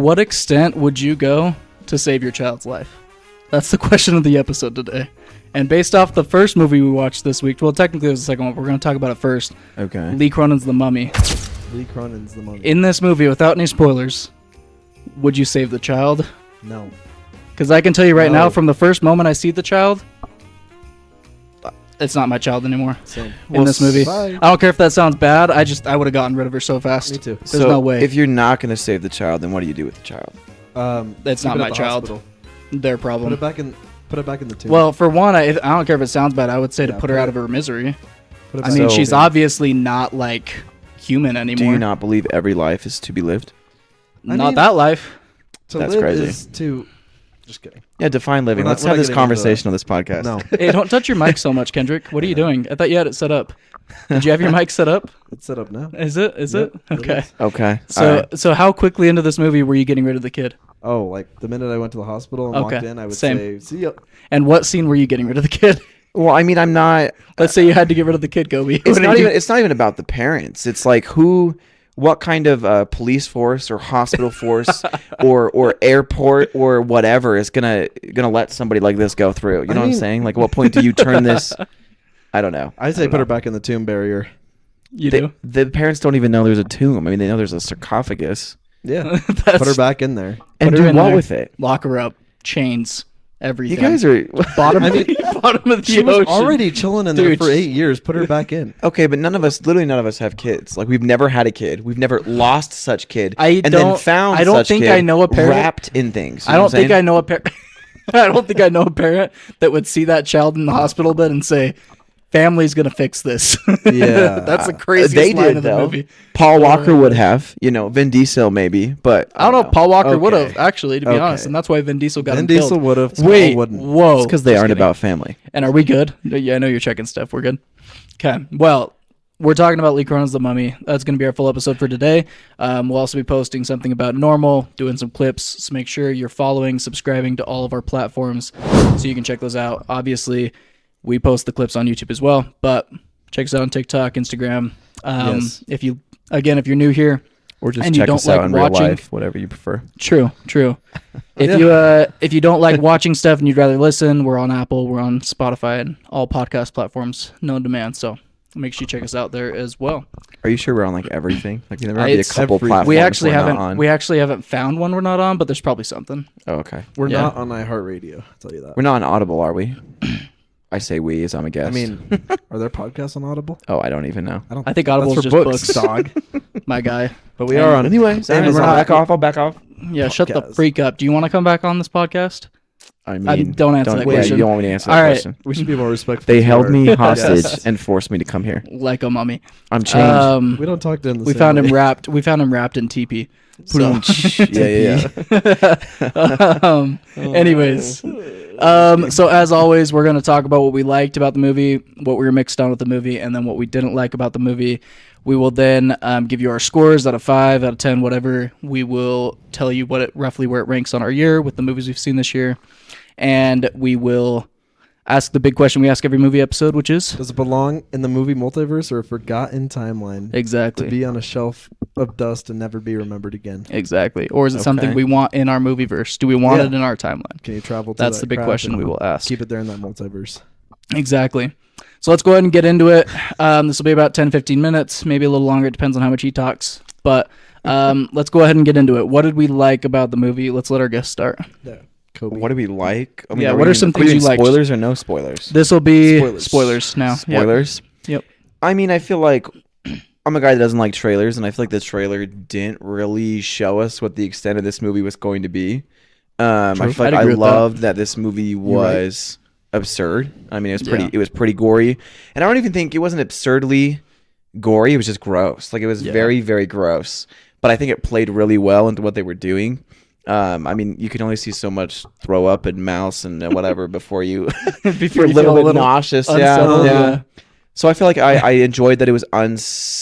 What extent would you go to save your child's life? That's the question of the episode today. And based off the first movie we watched this week, well, technically it was the second one, but we're going to talk about it first. Okay. Lee Cronin's The Mummy. Lee Cronin's The Mummy. In this movie, without any spoilers, would you save the child? No. Because I can tell you right now, from the first moment I see the child, it's not my child anymore. Same. In this movie. Bye. I don't care if that sounds bad. I would have gotten rid of her so fast. Me too. There's So no way. if you're not going to save the child, then what do you do with the child? That's keep not it my at the child. hospital. Their Put problem. it back in the tomb. Well, for one, I don't care if it sounds bad. I would say to Yeah, put her put out it- of her misery. Put it I back mean, in the she's tomb. obviously not like human anymore. Do you not believe every life is to be lived? I Not mean- that life. To That's live crazy. is to. Just kidding. Yeah, define living. We're not- Let's we're have not this getting into conversation on this podcast. No, Hey, don't touch your mic so much, Kendrick. What are you doing? I thought you had it set up. Did you have your mic set up? it's set up now. Is it? Is Yep, it? Okay. is. Okay. So, all right. so how quickly into this movie were you getting rid of the kid? Oh, like the minute I went to the hospital and Okay, walked in, I would same. say, "See ya." And what scene were you getting rid of the kid? Well, I mean, I'm not. Let's say you had to get rid of the kid, Gobi. It's not even. It's not even about the parents. It's like what kind of police force or hospital force or airport or whatever is gonna let somebody like this go through. You know what I'm saying? Like, at what point do you turn this? I don't know. I say put her back in the tomb barrier. You do? The parents don't even know there's a tomb. I mean, they know there's a sarcophagus. Yeah, That's- put her back in there. And Put her do in what there. with it? Lock her up. Chains. Everything. You guys are bottom. I mean, bottom of the She was ocean. already chilling in there Dude, for 8 years. Put her back in. okay, but literally none of us have kids. Like, we've never had a kid. We've never lost such kid. I and don't- then found I don't such think kid I know a parent- wrapped in things. I don't think I know a parent. I don't think I know a parent that would see that child in the hospital bed and say, "Family's gonna fix this." Yeah. That's the craziest They line did, of the though. movie. Paul Walker would have. Vin Diesel maybe, but I don't know. Paul Walker Okay. would have actually, to be Okay. honest, and that's why Vin Diesel got Vin him Diesel killed. would have. Wait, wouldn't. whoa! because they Just aren't kidding. about family. And are we good? Yeah, I know you're checking stuff. We're good. Okay. Well, we're talking about Lee Cronin's The Mummy. That's going to be our full episode for today. We'll also be posting something about Normal, doing some clips. So make sure you're following, subscribing to all of our platforms so you can check those out. Obviously, we post the clips on YouTube as well, but check us out on TikTok, Instagram. Yes. If you're new here, Or just And you check don't us out like in watching- real life, whatever you prefer. True. If you don't like watching stuff and you'd rather listen, we're on Apple, we're on Spotify, and all podcast platforms, no demand. So make sure you check us out there as well. Are you sure we're on like everything? Like there might be a It's couple every- platforms We actually we're not haven't on. we actually haven't found one we're not on, but there's probably something. Oh, okay. We're Yeah. not on iHeartRadio. I'll tell you that. We're not on Audible, are we? I say we as I'm a guest. I mean, are there podcasts on Audible? oh, I don't even know. I don't. I think Audible's that's just for books, dog. my guy. But we are on. Anyways, Amazon. I'll back off. I'll back off. Yeah, shut the Podcast. freak up. Do you want to come back on this podcast? I mean, don't answer that yeah, question. you don't want me to answer All that right. question. We should be more respectful. They to held our me hostage guests. and forced me to come here. Like a mummy. I'm changed. We don't talk to him. We found him wrapped. We found him wrapped in teepee. So, yeah. anyways, so as always, we're going to talk about what we liked about the movie, what we were mixed on with the movie, and then what we didn't like about the movie. We will then give you our scores out of 5, out of 10, whatever. We will tell you roughly where it ranks on our year with the movies we've seen this year, and we will ask the big question we ask every movie episode, which is Does it belong in the movie multiverse or a forgotten timeline? exactly. To be on a shelf of dust and never be remembered again. Exactly. Or is it something Okay. we want in our movieverse? Do we want Yeah. it in our timeline? Can you travel to That's that the big craft question and we will ask. keep it there in that multiverse? Exactly. So let's go ahead and get into it. This will be about 10, 15 minutes, maybe a little longer. It depends on how much he talks. But let's go ahead and get into it. What did we like about the movie? Let's let our guest start. Yeah. Kobe. What do we like? I mean, Yeah, we what are doing- some we things doing you liked? Spoilers or no spoilers? This will be Spoilers. spoilers now. Yep. Spoilers. Yep. I mean, I feel like I'm a guy that doesn't like trailers, and I feel like the trailer didn't really show us what the extent of this movie was going to be. I feel like I'd I agree with loved that this movie was absurd. I mean, it was pretty gory, and I don't even think it wasn't absurdly gory. It was just gross. Like it was very, very gross. But I think it played really well into what they were doing. I mean, you can only see so much throw up and mouse and whatever before you Before you're a you little feel bit nauseous. unsettled, Yeah. So I feel like I enjoyed that it was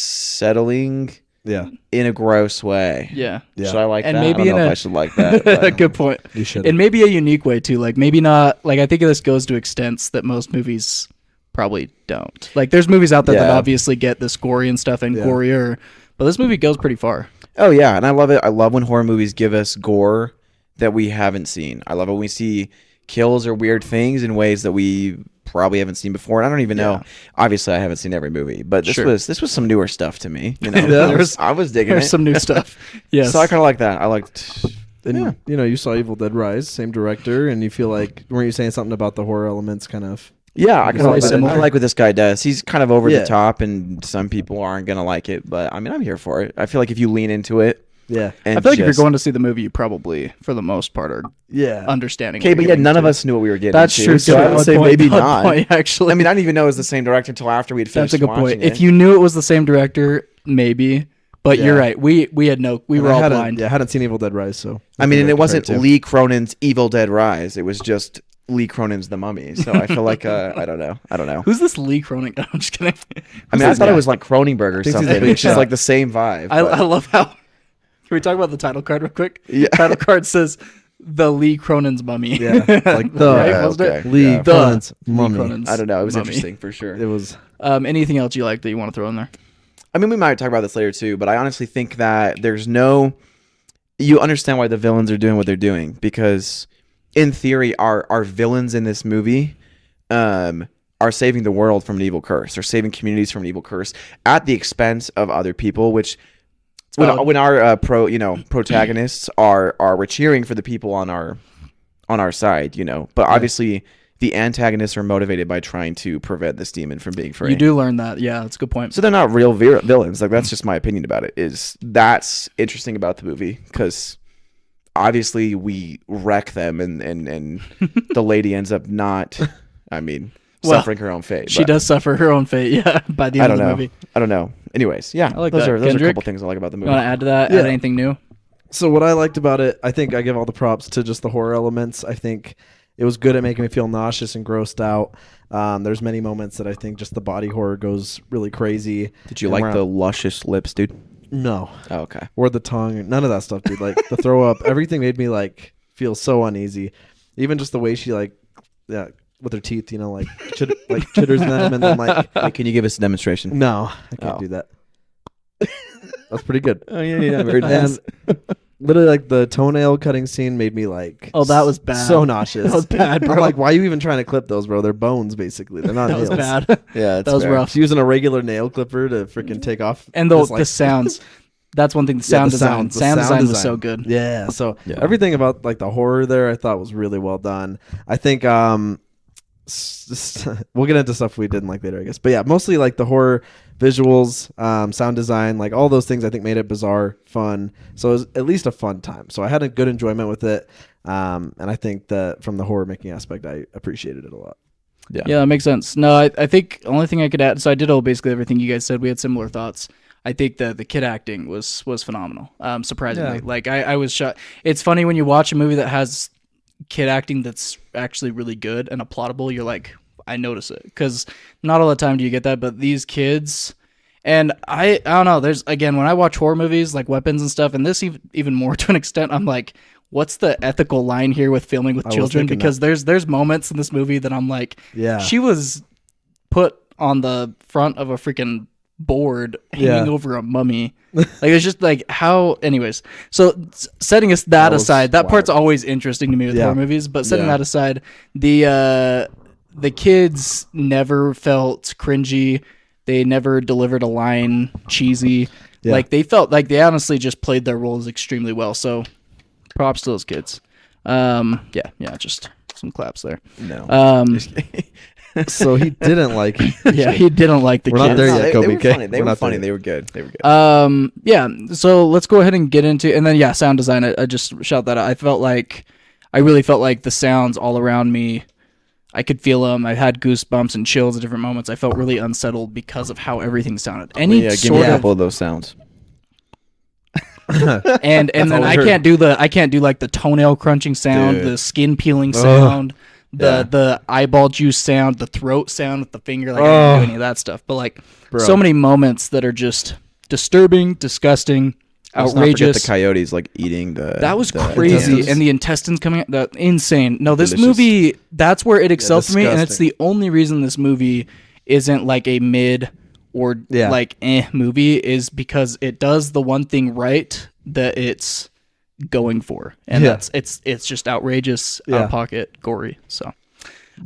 unsettling Yeah. in a gross way. Yeah. Yeah. Should I like And that? maybe I don't in know if a- I should like that. but- Good point. You should. And maybe a unique way too. Like maybe not. Like I think this goes to extents that most movies probably don't. Like there's movies out there that Yeah. obviously get this gory and stuff and Yeah. gorier, but this movie goes pretty far. Oh yeah, and I love it. I love when horror movies give us gore that we haven't seen. I love it when we see kills or weird things in ways that we probably haven't seen before. And I don't even know. Obviously, I haven't seen every movie, but this was some newer stuff to me. You know, I was digging There's it. some new stuff. Yes. So I kind of like that. I liked. And you know, you saw Evil Dead Rise, same director, and you feel like weren't you saying something about the horror elements kind of? Yeah, I kind of similar. like what this guy does. He's kind of over the top, and some people aren't gonna like it. But I mean, I'm here for it. I feel like if you lean into it, Yeah. and I feel like if you're going to see the movie, you probably, for the most part, are Yeah. understanding. okay, what but you're yeah, getting none of to. us knew what we were getting. That's into, true. So too. I would Good say point. maybe Good not. point, actually, I mean, I didn't even know it was the same director until after we'd finished that's a good watching point. it. If you knew it was the same director, maybe. But you're Yeah. right. We had no. We were all blind. Yeah, I hadn't seen Evil Dead Rise, so I mean, and it wasn't compared to. Lee Cronin's Evil Dead Rise. It was just Lee Cronin's The Mummy. So I feel like I don't know. Who's this Lee Cronin? No, I'm just kidding. I mean, I thought it was like Cronenberg or he's a something. big It's just shot. like the same vibe. I but- love how. Can we talk about the title card real quick? Yeah. Title card says the Lee Cronin's Mummy. Yeah, like the Right, wasn't it? Lee Yeah. Cronin's Lee Mummy. Cronin's I don't know. It was Mummy. interesting for sure. It was Anything else you like that you want to throw in there? I mean, we might talk about this later too, but I honestly think that you understand why the villains are doing what they're doing, because in theory, our villains in this movie are saving the world from an evil curse, or saving communities from an evil curse at the expense of other people, which when our protagonists we're cheering for the people on our side, you know, but obviously the antagonists are motivated by trying to prevent this demon from being free. You do learn that. Yeah, that's a good point. So they're not real villains. Like, that's just my opinion about it. That's interesting about the movie, because obviously we wreck them, and the lady ends up not. I mean, suffering her own fate. She does suffer her own fate. Yeah, by the end of the movie. I don't know. Anyways, yeah, I like those that. are a Kendrick? couple things I like about the You movie. want to add to that? Yeah. Add anything new? So what I liked about it, I think I give all the props to just the horror elements. I think it was good at making me feel nauseous and grossed out. There's many moments that I think just the body horror goes really crazy. Did you And like the luscious lips, dude? No. Oh, okay. Or the tongue. None of that stuff, dude. Like the throw up. Everything made me like feel so uneasy. Even just the way she with her teeth, you know, like chitters them, and then like. Wait, can you give us a demonstration? No, I can't Oh. do that. That's pretty good. Oh yeah, very nice. And literally, like the toenail cutting scene made me like. Oh, that was bad. So nauseous. That was bad, bro. I'm like, why are you even trying to clip those, bro? They're bones, basically. They're not That nails. was bad. Yeah, That was rough. She's using a regular nail clipper to freaking take off. And this, the sounds. That's one thing. The sound design. the Sound design was so good. Yeah. So Yeah. everything about like the horror there, I thought was really well done. I think we'll get into stuff we didn't like later, I guess. But yeah, mostly like the horror visuals, sound design, like all those things I think made it bizarre, fun. So it was at least a fun time. So I had a good enjoyment with it. And I think that from the horror making aspect, I appreciated it a lot. Yeah, that makes sense. No, I think the only thing I could add. So I did basically everything you guys said. We had similar thoughts. I think the kid acting was phenomenal. Surprisingly, Yeah. like I was shocked. It's funny when you watch a movie that has kid acting that's actually really good and applaudable. You're like, I notice it, because not all the time do you get that. But these kids, and I don't know. There's, again, when I watch horror movies like Weapons and stuff, and this even more to an extent, I'm like, what's the ethical line here with filming with I was children? thinking Because there's moments in this movie that I'm like, Yeah. she was put on the front of a freaking board hanging Yeah. over a mummy. Like, it's just like how. Anyways, so setting us that That was aside, that part's wild. always interesting to me with Yeah. horror movies. But setting Yeah. that aside, the kids never felt cringy. They never delivered a line cheesy. Yeah. Like, they felt like they honestly just played their roles extremely well. So props to those kids. Yeah, just some claps there. No. So he didn't like. Yeah, he didn't like the We're kids. not there No, yet, they Kobe. were Okay? funny. They We're were not funny. there They were good. They were good. Yeah, so let's go ahead and get into, and then yeah, sound design. I just shout that out. I really felt like the sounds all around me, I could feel them. I had goosebumps and chills at different moments. I felt really unsettled because of how everything sounded. Any Yeah, give sort me a of, couple of those sounds. and then all I I heard. can't do like the toenail crunching sound, Dude. the skin peeling Ugh. sound, Yeah. the eyeball juice sound, the throat sound with the finger. Like, I Ugh. didn't do any of that stuff. But like, Bro. so many moments that are just disturbing, disgusting, Let's not forget outrageous. the coyotes like eating the. That was the crazy, intestines. and the intestines coming out. Insane. No, this Delicious. movie, that's where it excelled for me, and it's disgusting. the only reason this movie isn't like a mid or like movie is because it does the one thing right that it's going for, and that's it's just outrageous, out of pocket, gory. So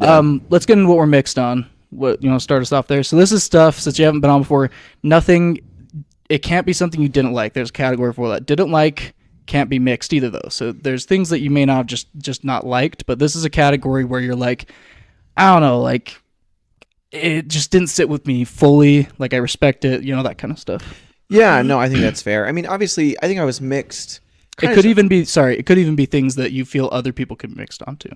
let's get into what we're mixed on. What, start us off there. So this is stuff, since you haven't been on before, nothing, it can't be something you didn't like. There's a category for that. Didn't like can't be mixed either, though. So there's things that you may not have just not liked, but this is a category where you're like, I don't know, like it just didn't sit with me fully. Like I respect it, that kind of stuff. Yeah, no, I think that's fair. I mean, obviously, I think I was mixed. It could even be things that you feel other people could be mixed onto.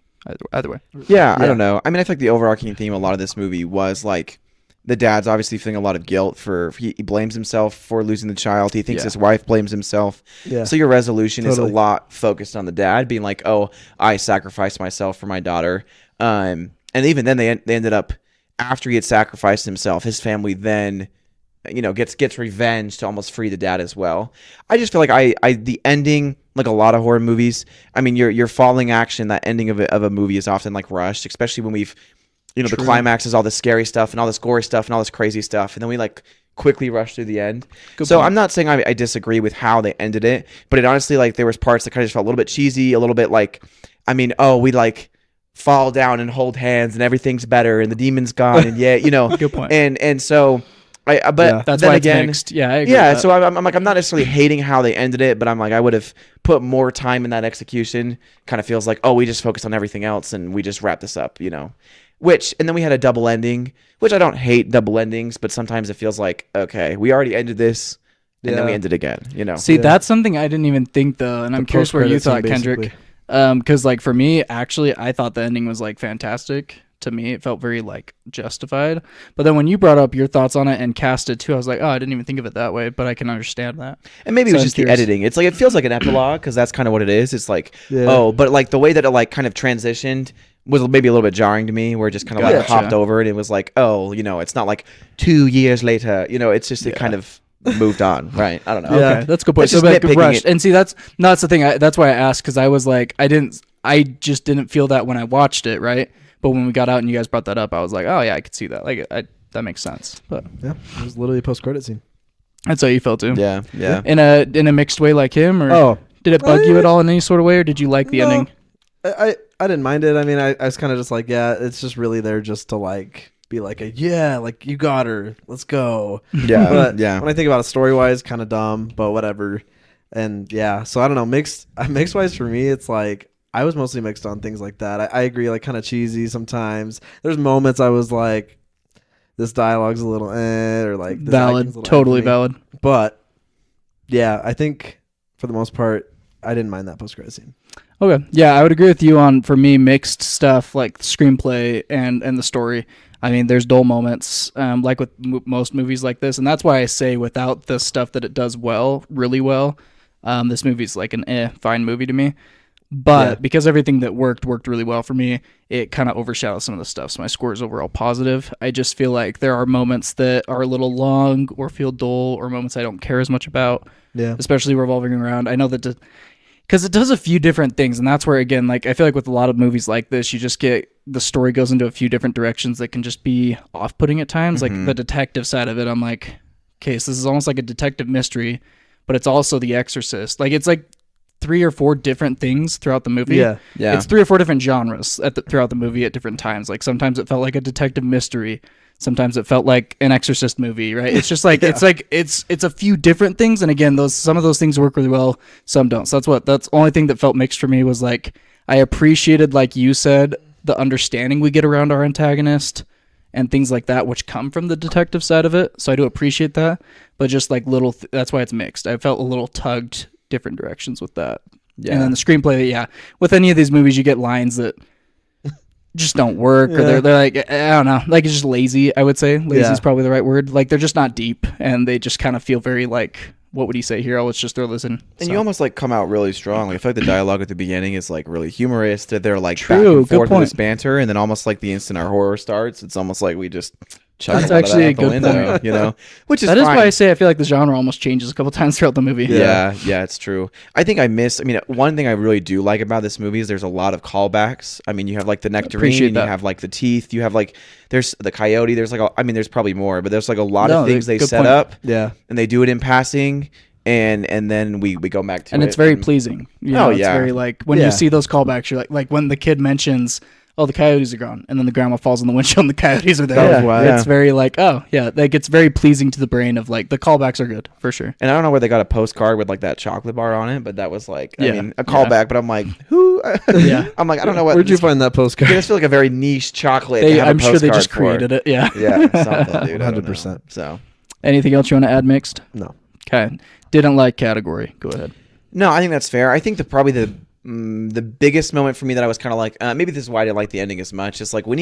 Either way. Yeah, I don't know. I mean, I feel like the overarching theme of a lot of this movie was like the dad's obviously feeling a lot of guilt for he blames himself for losing the child. He thinks his wife blames himself. Yeah. So your resolution is a lot focused on the dad being like, "Oh, I sacrificed myself for my daughter." And even then, they ended up, after he had sacrificed himself, his family then, gets revenge to almost free the dad as well. I just feel like the ending, like a lot of horror movies, I mean, your falling action, that ending of a movie is often like rushed, especially when we've, the climax is all this scary stuff and all this gory stuff and all this crazy stuff, and then we like quickly rush through the end. Good point. I'm not saying I disagree with how they ended it, but it honestly, like, there was parts that kind of just felt a little bit cheesy, a little bit like, I mean, we like fall down and hold hands and everything's better and the demon's gone and Good point. And so that's then why again, it's mixed. Yeah, I agree with that. So I'm like, I'm not necessarily hating how they ended it, but I'm like, I would have put more time in that execution. Kind of feels like, we just focused on everything else and we just wrapped this up, and then we had a double ending, which I don't hate double endings, but sometimes it feels like, okay, we already ended this and then we ended again, See, that's something I didn't even think, though, and I'm curious where you thought, Kendrick. Because like for me, actually, I thought the ending was like fantastic. To me, it felt very like justified. But then when you brought up your thoughts on it and cast it too, I was like, I didn't even think of it that way, but I can understand that. And maybe it was just the editing. It's like, it feels like an epilogue because that's kind of what it is. It's like, but like the way that it like kind of transitioned was maybe a little bit jarring to me, where it just kind of like hopped over it. It was like, it's not like 2 years later, it's just it kind of moved on, right? I don't know. Yeah, okay. That's a good point. So rushed. And see, that's the thing. That's why I asked, because I was like, I just didn't feel that when I watched it, right? But when we got out and you guys brought that up, I was like, oh yeah, I could see that. Like, that makes sense. But yeah, it was literally a post-credit scene. That's how you felt too. Yeah. In a mixed way like him, or did it bug you at all in any sort of way, or did you like the ending? I didn't mind it. I mean, I was kind of just like, it's just really there just to like be like like you got her, let's go. Yeah. But when I think about it story wise, kind of dumb, but whatever. And so I don't know, mixed wise for me, it's like I was mostly mixed on things like that. I agree, like kind of cheesy sometimes. There's moments I was like, this dialogue's a little or like this valid, totally valid. But I think for the most part, I didn't mind that post-credit scene. Okay. Yeah, I would agree with you on, for me, mixed stuff like the screenplay and the story. I mean, there's dull moments, like with most movies like this. And that's why I say without the stuff that it does really well, this movie's like an fine movie to me. But because everything that worked really well for me, it kind of overshadows some of the stuff. So my score is overall positive. I just feel like there are moments that are a little long or feel dull, or moments I don't care as much about, especially revolving around. I know that because it does a few different things, and that's where, again, like I feel like with a lot of movies like this, you just get the story goes into a few different directions that can just be off-putting at times. Like the detective side of it, I'm like, okay, so this is almost like a detective mystery, but it's also The Exorcist. Like, it's like 3 or 4 different things throughout the movie. Yeah. It's 3 or 4 different genres throughout the movie at different times. Like sometimes it felt like a detective mystery. Sometimes it felt like an Exorcist movie, right? It's just like it's a few different things, and again, some of those things work really well, some don't. So that's the only thing that felt mixed for me, was like I appreciated, like you said, the understanding we get around our antagonist and things like that, which come from the detective side of it. So I do appreciate that, but just like that's why it's mixed. I felt a little tugged different directions with that. Yeah. And then the screenplay, with any of these movies, you get lines that just don't work, or they're like, I don't know, like it's just lazy. I would say lazy is probably the right word. Like they're just not deep, and they just kind of feel very like, what would he say here? Let's just throw this in. And you almost like come out really strong. Like I feel like the dialogue at the beginning is like really humorous. That they're like True, back and forth good point. with this banter, and then almost like the instant our horror starts, it's almost like we just chuck That's a lot of that actually a out the good window, point. you know, which is That is fine. why I say I feel like the genre almost changes a couple times throughout the movie. Yeah, it's true. I think I mean, one thing I really do like about this movie is there's a lot of callbacks. I mean, you have like the nectarine, you have like the teeth, you have like there's the coyote. There's like I mean, there's probably more, but there's like a lot of things they set up. Yeah, and they do it in passing, and then we go back to it. And it's very pleasing. You know, it's very like when you see those callbacks, you're like when the kid mentions, oh, the coyotes are gone, and then the grandma falls in the windshield and the coyotes are there. It's very like, oh yeah, like it's very pleasing to the brain of like the callbacks are good for sure. And I don't know where they got a postcard with like that chocolate bar on it, but that was like, I mean, a callback. But I'm like, who? I'm like, I don't know what. Where'd you find that postcard? I just feel like a very niche chocolate. I'm sure they just created it. Yeah, something, dude. 100%. So, anything else you want to add, Mixed? No. Okay, didn't like category. Go ahead. No, I think that's fair. I think probably the biggest moment for me that I was kind of like, maybe this is why I didn't like the ending as much. It's like when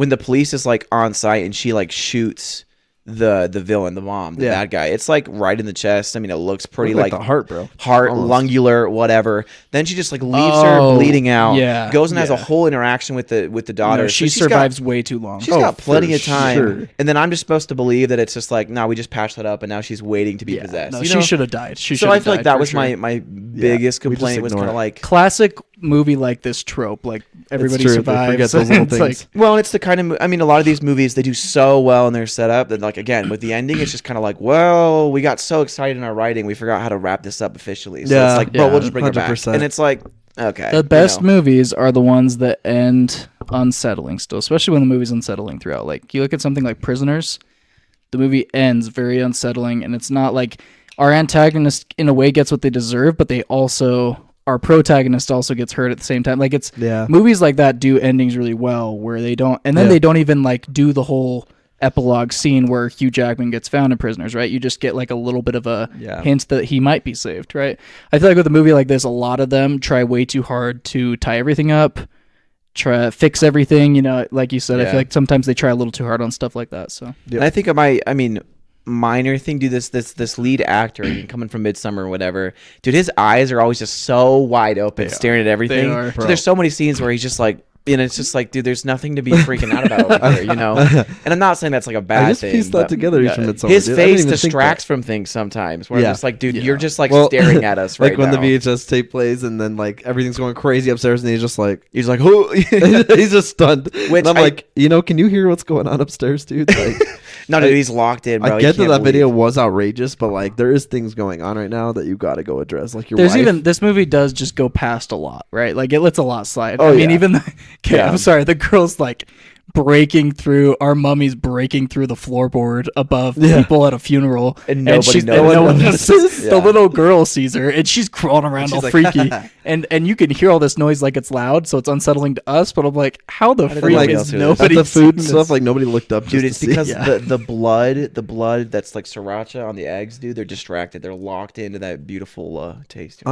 the police is like on site and she like shoots the villain, the mom, the bad guy. It's like right in the chest. I mean, it looks pretty like the heart, bro. Heart, almost. Lungular, whatever. Then she just like leaves her bleeding out. Yeah, goes and has a whole interaction with the daughter. No, she survives way too long. She's got plenty of time. Sure. And then I'm just supposed to believe that it's just like, no, we just patched that up and now she's waiting to be possessed. No, she should have died. So I feel like that was my biggest complaint was kind of like classic movie like this trope, like everybody survives. Forget those little things. Well, it's the kind of I mean, a lot of these movies they do so well in their setup that like again with the ending, it's just kind of like, well, we got so excited in our writing, we forgot how to wrap this up officially. So it's like, bro, we'll just bring 100%. It back, and it's like, okay. The best movies are the ones that end unsettling still, especially when the movie's unsettling throughout. Like you look at something like Prisoners, the movie ends very unsettling, and it's not like our antagonist in a way gets what they deserve, but our protagonist also gets hurt at the same time. Like it's movies like that do endings really well where they don't, and then they don't even like do the whole epilogue scene where Hugh Jackman gets found in Prisoners, right? You just get like a little bit of a hint that he might be saved, right? I feel like with a movie like this, a lot of them try way too hard to tie everything up, try to fix everything, you know, like you said. I feel like sometimes they try a little too hard on stuff like that. So and I think minor thing, dude, this lead actor, I mean, coming from Midsommar or whatever, dude, his eyes are always just so wide open, staring at everything. So there's so many scenes where he's just like, and it's just like, dude, there's nothing to be freaking out about over here, you know? And I'm not saying that's like a bad thing. I just pieced that together. His face distracts from things sometimes. Where I'm just like, dude, you're just like staring at us right now. Like when the VHS tape plays and then like everything's going crazy upstairs and he's like, who? He's just stunned. And I'm like, you know, can you hear what's going on upstairs, dude? Like, no, dude, he's locked in, bro. I get that video was outrageous, but like there is things going on right now that you got to go address. Like this movie does just go past a lot, right? Like it lets a lot slide. I mean, even I'm sorry, the girl's like our mummy's breaking through the floorboard above people at a funeral, and no one notices. The little girl sees her and she's crawling around all freaky, and you can hear all this noise like it's loud, so it's unsettling to us. But I'm like, how the freak is nobody the food and stuff? Like nobody looked up, dude. It's because the blood that's like sriracha on the eggs, dude. They're distracted. They're locked into that beautiful taste.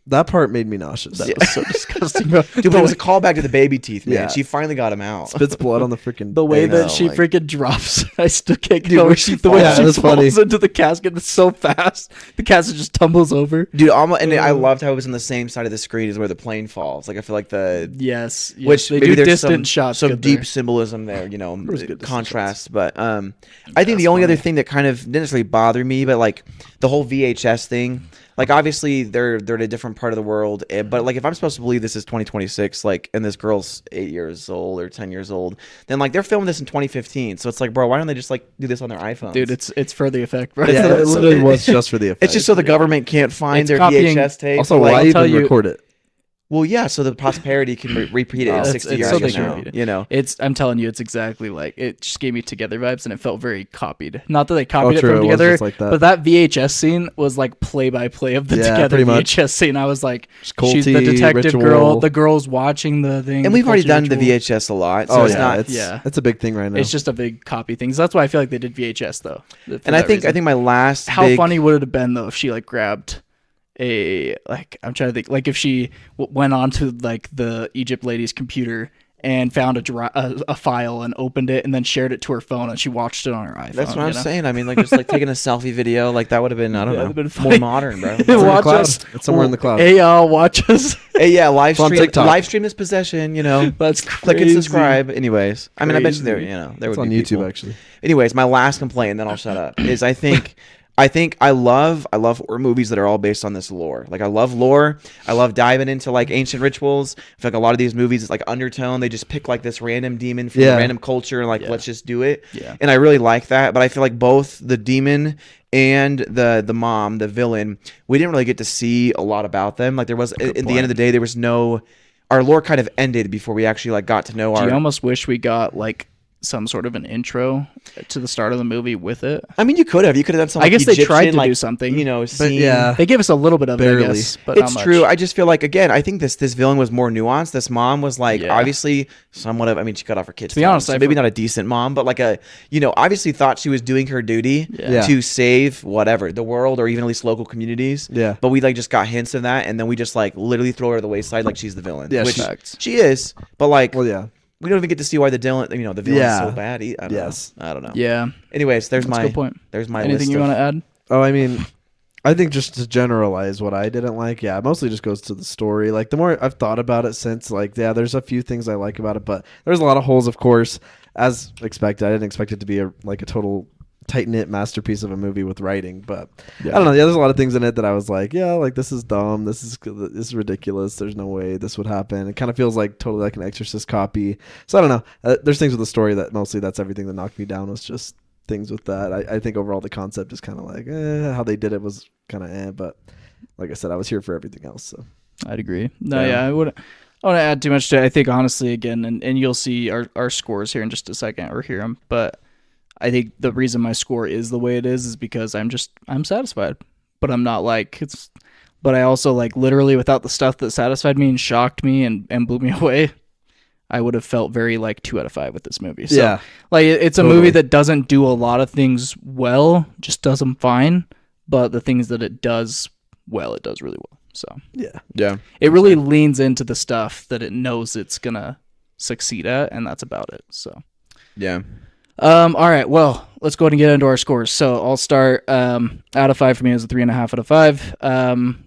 That part made me nauseous. That was so disgusting, bro. Dude, but it was a callback to the baby teeth, man. She finally got him out. Spits blood on the freaking. The way that she freaking drops, I still can't get over. The way she falls into the casket is so fast. The casket just tumbles over. Dude, and I loved how it was on the same side of the screen as where the plane falls. Like I feel like which they do distant shots, some deep symbolism there. You know, contrast. But I think the only other thing that kind of didn't necessarily bother me, but like the whole VHS thing. Like obviously they're in a different part of the world, but like if I'm supposed to believe this is 2026, like and this girl's 8 years old or 10 years old, then like they're filming this in 2015. So it's like, bro, why don't they just like do this on their iPhones? Dude, it's for the effect, bro. Yeah, it literally was just for the effect. It's just so the government can't find their VHS tape. Also, why even record it? Well, yeah, so the posterity can repeat it in 60 years from now. You know, I'm telling you, it's exactly like it just gave me Together vibes, and it felt very copied. Not that they copied it from Together, like but that VHS scene was like play by play of the Together VHS scene. I was like, she's the detective girl, the girl's watching the thing, and we've already done the VHS a lot. So it's a big thing right now. It's just a big copy thing. So that's why I feel like they did VHS though. And I think my last how funny would it have been though if she like grabbed. I'm trying to think, like if she went on to like the Egypt lady's computer and found a file and opened it and then shared it to her phone, and she watched it on her iPhone. That's what I'm saying. I mean, like just like taking a selfie video, like that would have been, I don't know, more modern, bro. Watch us. It's somewhere in the cloud. Hey, y'all, watch us. Hey, yeah, live TikTok. stream this possession, you know. That's click and crazy. subscribe. Anyways, I mean, I bet you there, there It's would on be YouTube people. actually. Anyways, my last complaint, and then I'll shut up, is I think I love horror movies that are all based on this lore. Like I love lore. I love diving into like ancient rituals. I feel like a lot of these movies, it's like undertone. They just pick like this random demon from a random culture and like let's just do it. Yeah. And I really like that. But I feel like both the demon and the mom, the villain, we didn't really get to see a lot about them. Like there was at the end of the day, there was no. Our lore kind of ended before we actually like got to know Do you almost wish we got like some sort of an intro to the start of the movie with it? I mean, you could have done some. I Like, guess they Egyptian, tried to like, do something, scene. yeah. They gave us a little bit of Barely. it, I guess, but It's not much. true. I just feel like again, I think this villain was more nuanced. This mom was like Yeah. obviously somewhat of. I mean, she cut off her kids. To be honest, so maybe not a decent mom, but like a obviously thought she was doing her duty Yeah. to save whatever the world or even at least local communities. Yeah. But we like just got hints of that, and then we just like literally throw her to the wayside like she's the villain. Yeah, which Facts. she is. But like Well, yeah. we don't even get to see why the villain is so bad. I don't Yes. know. I don't know. Yeah, Anyways, there's that's a my good point. there's my Anything list you of- want to add? Oh, I mean, I think just to generalize what I didn't like, it mostly just goes to the story. Like the more I've thought about it since, like, yeah, there's a few things I like about it, but there's a lot of holes, of course, as expected. I didn't expect it to be a total tight-knit masterpiece of a movie with writing, but I don't know. Yeah, there's a lot of things in it that I was like, yeah, like this is dumb. This is ridiculous. There's no way this would happen. It kind of feels like totally like an Exorcist copy. So I don't know. There's things with the story that mostly that's everything that knocked me down was just things with that. I think overall the concept is kind of like how they did it was kind of but like I said, I was here for everything else. So I'd agree. No, I wouldn't. I want to add too much to it. I think honestly, again, and you'll see our scores here in just a second or hear them, but I think the reason my score is the way it is because I'm satisfied, but I'm not like but I also like literally without the stuff that satisfied me and shocked me and blew me away, I would have felt very like 2 out of 5 with this movie. So, yeah, like it's a movie that doesn't do a lot of things well, just does them fine, but the things that it does well, it does really well. So Yeah. it really leans into the stuff that it knows it's gonna succeed at, and that's about it. So Yeah. all right, well, let's go ahead and get into our scores. So I'll start out of 5 for me is a 3.5 out of 5.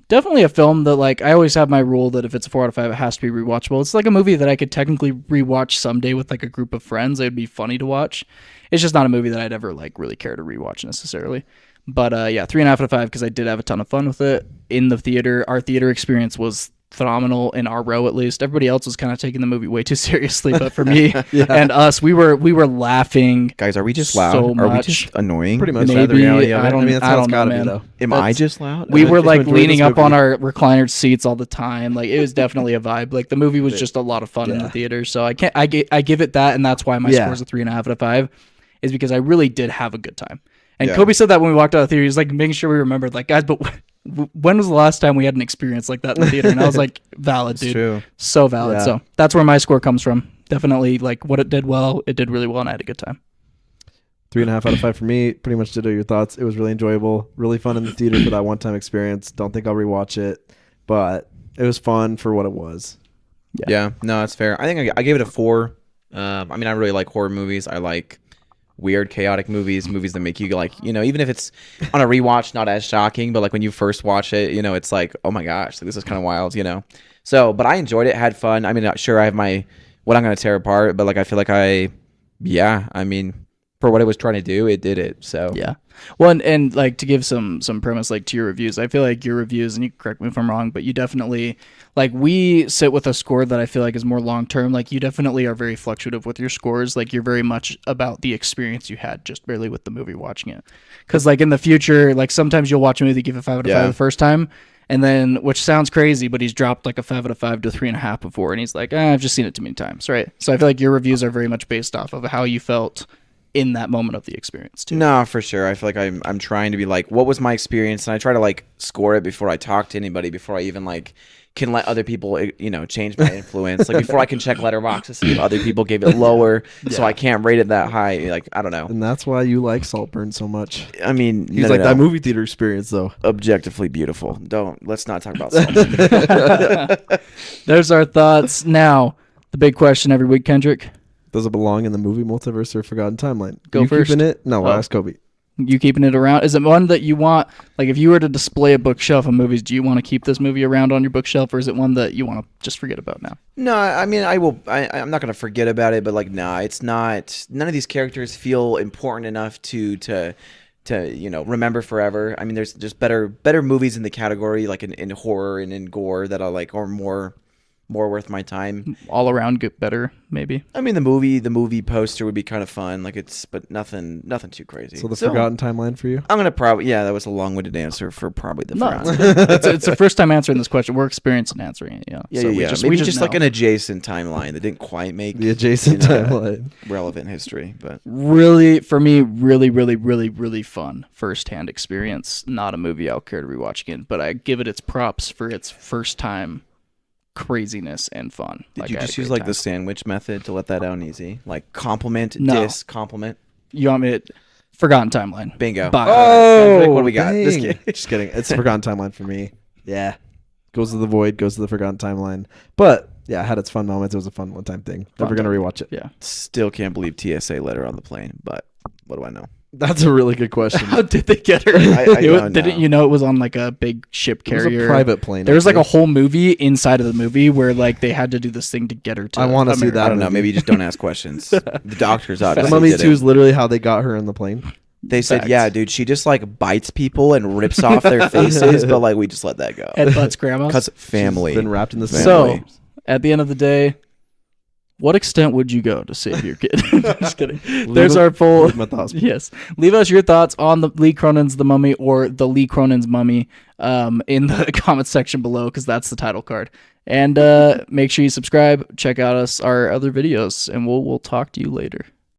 Definitely a film that like I always have my rule that if it's a 4 out of 5, it has to be rewatchable. It's like a movie that I could technically rewatch someday with like a group of friends. It would be funny to watch. It's just not a movie that I'd ever like really care to rewatch necessarily. But yeah, 3.5 out of 5 because I did have a ton of fun with it in the theater. Our theater experience was phenomenal in our row, at least. Everybody else was kind of taking the movie way too seriously, but for me and us, we were laughing. Guys, are we just loud? so Are we much. just annoying? pretty much. Is that the Maybe. reality of it? I don't that's how it's know, gotta man. be though. Am That's- I just loud? We were just like enjoyed leaning this up on movie. our recliner seats all the time. Like it was definitely a vibe. Like the movie was just a lot of fun in the theater. So I give it that, and that's why my score is a 3.5 out of 5, is because I really did have a good time. And Yeah. Kobe said that when we walked out of the theater, he was like making sure we remembered, like, guys, but when was the last time we had an experience like that in the theater? And I was like, valid, dude. True. So valid. Yeah. So that's where my score comes from. Definitely like what it did well. It did really well, and I had a good time. 3.5 out of 5 for me. Pretty much ditto your thoughts. It was really enjoyable, really fun in the theater for that one-time experience. Don't think I'll rewatch it, but it was fun for what it was. Yeah. No, that's fair. I think I gave it a 4. I mean, I really like horror movies. I like weird, chaotic movies that make you like, even if it's on a rewatch, not as shocking, but like when you first watch it, it's like, oh my gosh, like, this is kind of wild, So, but I enjoyed it, had fun. I mean, sure, I have what I'm going to tear apart, but like, I feel like I mean, for what it was trying to do, it did it. So Yeah. Well, and like to give some premise like to your reviews, I feel like your reviews, and you can correct me if I'm wrong, but you definitely like we sit with a score that I feel like is more long term. Like you definitely are very fluctuative with your scores. Like you're very much about the experience you had just barely with the movie watching it. Because like in the future, like sometimes you'll watch a movie, give it 5 out of 5 the first time, and then which sounds crazy, but he's dropped like a 5 out of 5 to 3.5 before, and he's like, I've just seen it too many times, right? So I feel like your reviews are very much based off of how you felt in that moment of the experience too. No, for sure. I feel like I'm trying to be like, what was my experience? And I try to like score it before I talk to anybody, before I even like can let other people, change my influence. Like before I can check Letterboxd to see if other people gave it lower, so I can't rate it that high. Like, I don't know. And that's why you like Saltburn so much. I mean, He's like that movie theater experience though. Objectively beautiful. Let's not talk about Saltburn. There's our thoughts. Now, The big question every week, Kendrick. Does it belong in the movie multiverse or Forgotten Timeline? Go you first. Keeping it? No, Oh. ask Kobe. You keeping it around? Is it one that you want, like if you were to display a bookshelf of movies, do you want to keep this movie around on your bookshelf, or is it one that you want to just forget about now? No, I mean, I will. I'm not gonna forget about it, but like, nah, it's not. None of these characters feel important enough to remember forever. I mean, there's just better movies in the category, like in horror and in gore that are more worth my time. All around get better, maybe. I mean, the movie poster would be kind of fun, but nothing too crazy. So the Forgotten Timeline for you? I'm gonna that was a long-winded answer for probably the No, Forgotten. it's the first time answering this question. We're experienced in answering it. Yeah, Yeah, so yeah. we Maybe just like know. an adjacent timeline that didn't quite make The adjacent timeline. relevant history, but Really, for me, really, really, really, really fun first-hand experience. Not a movie I'll care to rewatch again, but I give it its props for its first time craziness and fun. did you I had just a use great like time. the sandwich method to let that out easy? Like compliment, No. diss, compliment. You want me to Forgotten Timeline? Bingo. Bye. Oh, what do we got? Just dang. kidding. Just kidding. It's Forgotten Timeline for me. Yeah. Goes to the void, goes to the Forgotten Timeline. But yeah, it had its fun moments. It was a fun one-time thing. Never going to rewatch it. Yeah. Still can't believe TSA let her on the plane, but what do I know? That's a really good question. How did they get her? I don't Didn't know. you know it was on like a big ship It was carrier? a private plane. There was like a actually. whole movie inside of the movie where like they had to do this thing to get her to. I wanna see America. that. I don't know. Maybe you just don't ask questions. The doctors The obviously Mummy did 2 it. is literally how they got her in the plane. They said, Facts. yeah, dude, she just like bites people and rips off their faces, but like we just let that go. Headbutts grandmas. Because family. She's been wrapped in the Family. So, at the end of the day, what extent would you go to save your kid? Just kidding. There's our full. Leave 'em at the hospital. Yes. Leave us your thoughts on the Lee Cronin's The Mummy or the Lee Cronin's Mummy in the comment section below, because that's the title card. And make sure you subscribe. Check out our other videos, and we'll talk to you later.